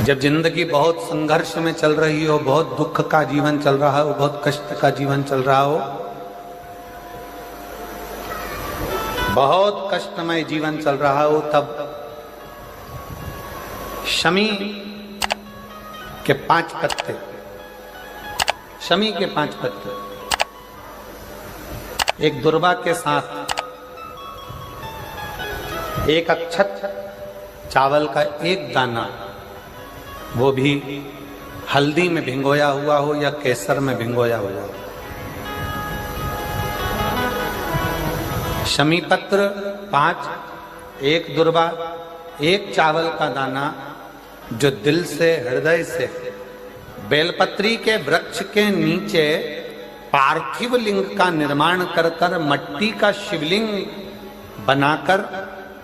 जब जिंदगी बहुत संघर्ष में चल रही हो, बहुत दुख का जीवन चल रहा हो, बहुत कष्ट का जीवन चल रहा हो, बहुत कष्टमय जीवन चल रहा हो, तब शमी के 5 पत्ते, शमी के 5 पत्ते एक दुर्वा के साथ एक अक्षत चावल का एक दाना, वो भी हल्दी में भिंगोया हुआ हो या केसर में भिंगोया हुआ हो, शमी पत्र 5, एक दुर्वा, एक चावल का दाना, जो दिल से हृदय से बेलपत्री के वृक्ष के नीचे पार्थिव लिंग का निर्माण कर कर मट्टी का शिवलिंग बनाकर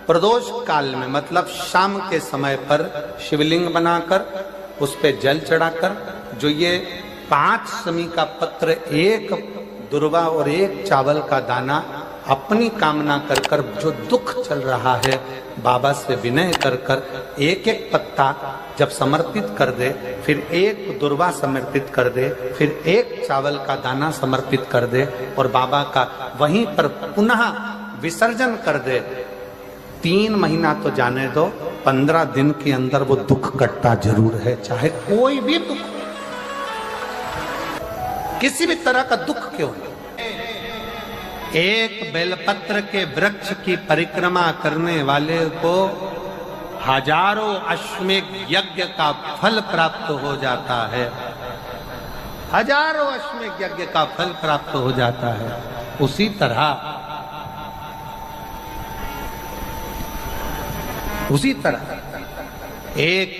प्रदोष काल में, मतलब शाम के समय पर शिवलिंग बनाकर उस पे जल चढ़ाकर, जो ये 5 शमी का पत्र, एक दुर्वा और एक चावल का दाना, अपनी कामना कर कर, जो दुख चल रहा है बाबा से विनय कर कर एक एक पत्ता जब समर्पित कर दे, फिर एक दुर्वा समर्पित कर दे, फिर एक चावल का दाना समर्पित कर दे और बाबा का वहीं पर पुनः विसर्जन कर दे, 3 महीना तो जाने दो, 15 दिन के अंदर वो दुख कटता जरूर है, चाहे कोई भी दुख, किसी भी तरह का दुख क्यों नहीं। एक बेलपत्र के वृक्ष की परिक्रमा करने वाले को हजारों अश्वमेध यज्ञ का फल प्राप्त हो जाता है, हजारों अश्वमेध यज्ञ का फल प्राप्त हो जाता है। उसी तरह एक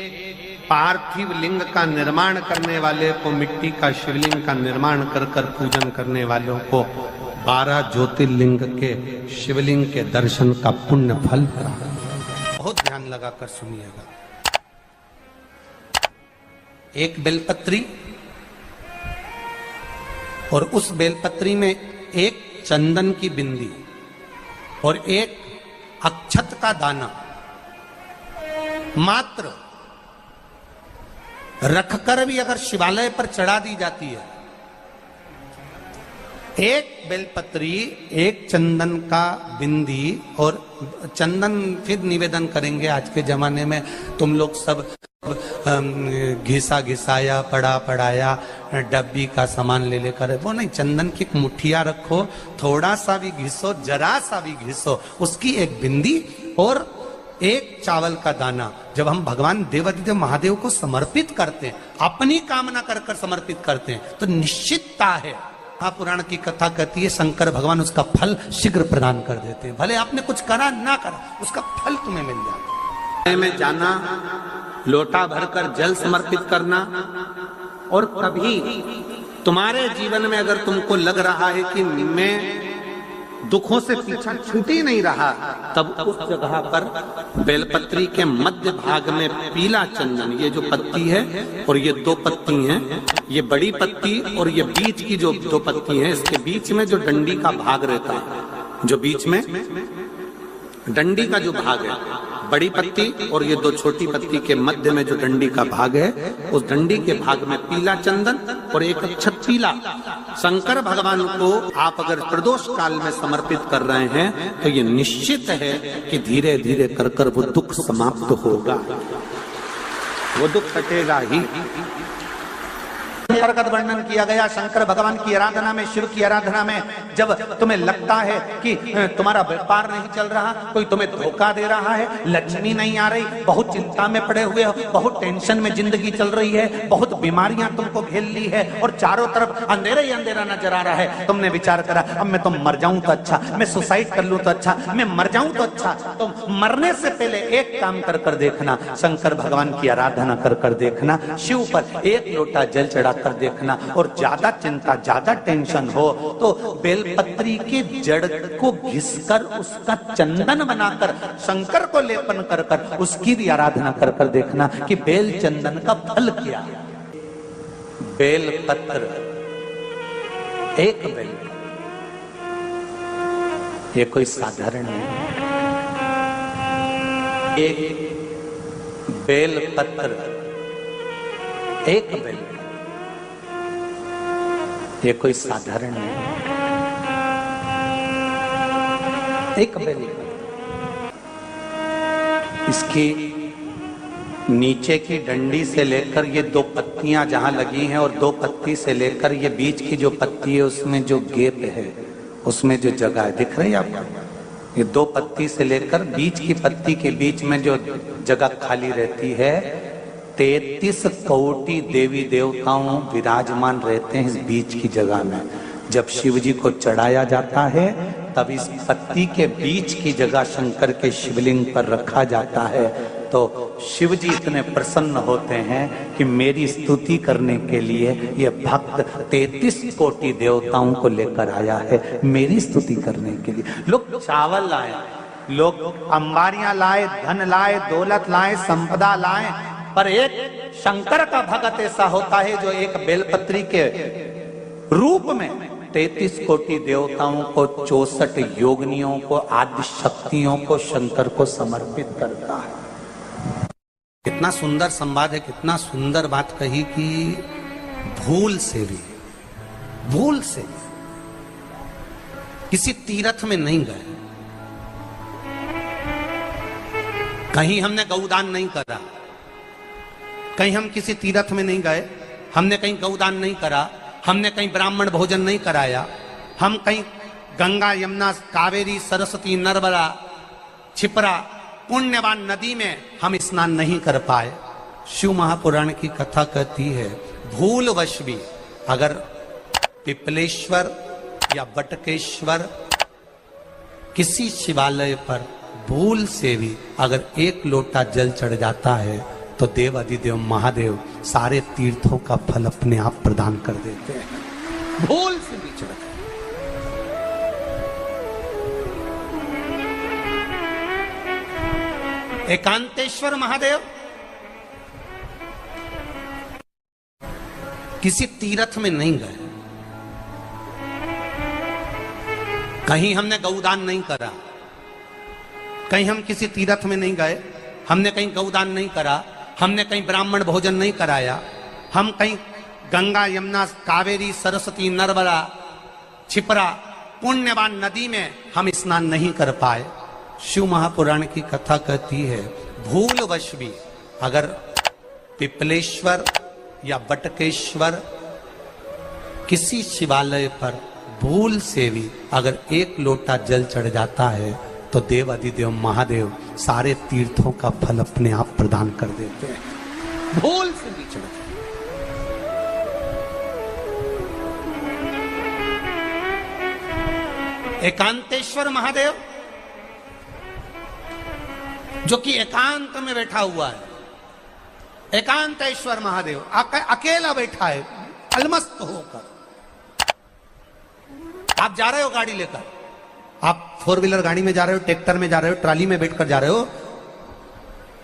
पार्थिव लिंग का निर्माण करने वाले को, मिट्टी का शिवलिंग का निर्माण कर कर पूजन करने वालों को 12 ज्योतिर्लिंग के शिवलिंग के दर्शन का पुण्य फल प्राप्त। बहुत ध्यान लगाकर सुनिएगा। एक बेलपत्री और उस बेलपत्री में एक चंदन की बिंदी और एक अक्षत का दाना मात्र रखकर भी अगर शिवालय पर चढ़ा दी जाती है, एक बेलपत्री, एक चंदन का बिंदी, और चंदन फिर निवेदन करेंगे आज के जमाने में तुम लोग सब घिसा घिसाया, पड़ा पड़ाया, डब्बी का सामान ले लेकर, वो नहीं, चंदन की एक मुठिया रखो, थोड़ा सा भी घिसो, जरा सा भी घिसो, उसकी एक बिंदी और एक चावल का दाना, जब हम भगवान देवादिदेव महादेव को समर्पित करते हैं, अपनी कामना कर कर समर्पित करते हैं, तो निश्चितता है, पुराण की कथा कहती है, शंकर भगवान उसका फल शीघ्र प्रदान कर देते हैं। भले आपने कुछ करा ना करा, उसका फल तुम्हें मिल जाता है। में जाना, लोटा भरकर जल समर्पित करना, और कभी तुम्हारे जीवन में अगर तुमको लग रहा है कि मैं दुखों से पीछा छूट ही नहीं रहा, तब उस जगह पर बेलपत्री के मध्य भाग में पीला चंदन, ये जो पत्ती है और ये 2 पत्ती हैं, ये बड़ी पत्ती और ये बीच की जो 2 पत्ती हैं, इसके बीच में जो डंडी का भाग रहता है, जो बीच में डंडी का जो भाग है, बड़ी पत्ती और ये 2 छोटी पत्ती के मध्य में जो डंडी का भाग है, उस डंडी के भाग में पीला चंदन और एक अक्षत पीला, शंकर भगवान को आप अगर प्रदोष काल में समर्पित कर रहे हैं, तो ये निश्चित है कि धीरे धीरे कर कर वो दुख समाप्त होगा, वो दुख कटेगा ही। अंतर्गत वर्णन किया गया शंकर भगवान की आराधना में, शिव की आराधना में, जब तुम्हें लगता है कि तुम्हारा व्यापार नहीं चल रहा, कोई तुम्हें धोखा दे रहा है, लक्ष्मी नहीं आ रही, बहुत चिंता में पड़े हुए हो, बहुत टेंशन में जिंदगी चल रही है, बहुत बीमारियां तुमको घेर ली है और चारों तरफ अंधेरा ही अंधेरा नजर आ रहा है, तुमने विचार करा अब मैं तो मर जाऊं तो अच्छा, मैं सुसाइड कर लूं तो अच्छा, मैं मर जाऊं तो अच्छा, तो मरने से पहले एक काम कर कर देखना, शंकर भगवान की आराधना कर कर देखना, शिव पर एक लोटा जल चढ़ा कर देखना, और ज्यादा चिंता, ज्यादा टेंशन हो तो बेलपत्री के जड़ को घिसकर उसका चंदन बनाकर शंकर को लेपन कर कर उसकी भी आराधना कर कर देखना कि बेल चंदन का फल क्या। बेलपत्र, एक बेल, ये कोई साधारण नहीं, एक बेलपत्र एक बेल, ये कोई साधारण नहीं, एक बेल। इसकी नीचे की डंडी से लेकर ये दो पत्तियां जहां लगी हैं और दो पत्ती से लेकर ये बीच की जो पत्ती है उसमें जो गैप है, उसमें जो जगह है, दिख रही है आपको? ये दो पत्ती से लेकर बीच की पत्ती के बीच में जो जगह खाली रहती है, 33 कोटि देवी देवताओं विराजमान रहते हैं इस बीच की जगह में। जब शिव जी को चढ़ाया जाता है तब इस पत्ती के बीच की जगह शंकर के शिवलिंग पर रखा जाता है, तो शिव जी इतने प्रसन्न होते हैं कि मेरी स्तुति करने के लिए ये भक्त 33 कोटि देवताओं को लेकर आया है, मेरी स्तुति करने के लिए। लोग चावल लाए, लोग अंबारियां लाए, धन लाए, दौलत लाए, संपदा लाए, पर एक शंकर का भक्त ऐसा होता है जो एक बेलपत्री के रूप में 33 कोटि देवताओं को, 64 योगिनियों को, आदि शक्तियों को शंकर को समर्पित करता है। कितना सुंदर संवाद है, कितना सुंदर बात कही कि भूल से भी किसी तीर्थ में नहीं गए, कहीं हमने गौदान नहीं करा, कहीं हम किसी तीर्थ में नहीं गए, हमने कहीं गौदान नहीं करा, हमने कहीं ब्राह्मण भोजन नहीं कराया, हम कहीं गंगा यमुना कावेरी सरस्वती नर्मदा छिपरा पुण्यवान नदी में हम स्नान नहीं कर पाए। शिव महापुराण की कथा कहती है भूलवश भी अगर पिपलेश्वर या बटकेश्वर किसी शिवालय पर भूल से भी अगर एक लोटा जल चढ़ जाता है तो देव अधिदेव महादेव सारे तीर्थों का फल अपने आप प्रदान कर देते हैं। भूल से भी चढ़ एकांतेश्वर महादेव किसी तीर्थ में नहीं गए, कहीं हमने गौदान नहीं करा, कहीं हम किसी तीर्थ में नहीं गए, हमने कहीं गौदान नहीं करा, हमने कहीं ब्राह्मण भोजन नहीं कराया, हम कहीं गंगा यमुना कावेरी सरस्वती नर्मदा छिपरा पुण्यवान नदी में हम स्नान नहीं कर पाए। शिव महापुराण की कथा कहती है भूलवश भी अगर पिपलेश्वर या बटकेश्वर किसी शिवालय पर भूल से भी अगर एक लोटा जल चढ़ जाता है तो देव अधिदेव महादेव सारे तीर्थों का फल अपने आप प्रदान कर देते हैं। भूल से भी चढ़ एकांतेश्वर महादेव जो कि एकांत में बैठा हुआ है, एकांतेश्वर महादेव अकेला बैठा है अलमस्त होकर। आप जा रहे हो गाड़ी लेकर, आप 4 व्हीलर गाड़ी में जा रहे हो, ट्रैक्टर में जा रहे हो, ट्राली में बैठकर जा रहे हो,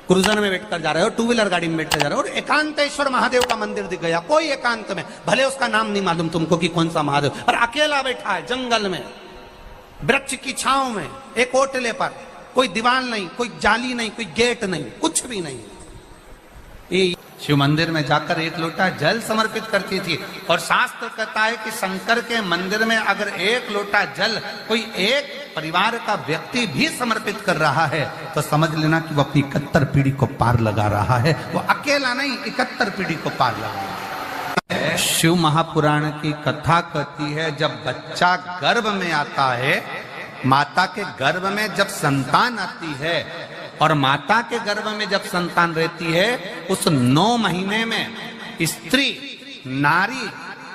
क्रूजर में बैठकर जा रहे हो, 2 व्हीलर गाड़ी में बैठकर जा रहे हो और एकांतेश्वर महादेव का मंदिर दिख गया, कोई एकांत में, भले उसका नाम नहीं मालूम तुमको कि कौन सा महादेव, पर अकेला बैठा है जंगल में, वृक्ष की छांव में, एक ओटले पर, कोई दीवार नहीं, कोई जाली नहीं, कोई गेट नहीं, कुछ भी नहीं। ये शिव मंदिर में जाकर एक लोटा जल समर्पित करती थी और शास्त्र कहता है कि शंकर के मंदिर में अगर एक लोटा जल कोई एक परिवार का व्यक्ति भी समर्पित कर रहा है तो समझ लेना कि वो अपनी 71 पीढ़ी को पार लगा रहा है। वो अकेला नहीं, 71 पीढ़ी को पार लगा रहा है। शिव महापुराण की कथा कहती है जब बच्चा गर्भ में आता है, माता के गर्भ में जब संतान आती है और माता के गर्भ में जब संतान रहती है, उस 9 महीने में स्त्री नारी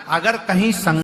अगर कहीं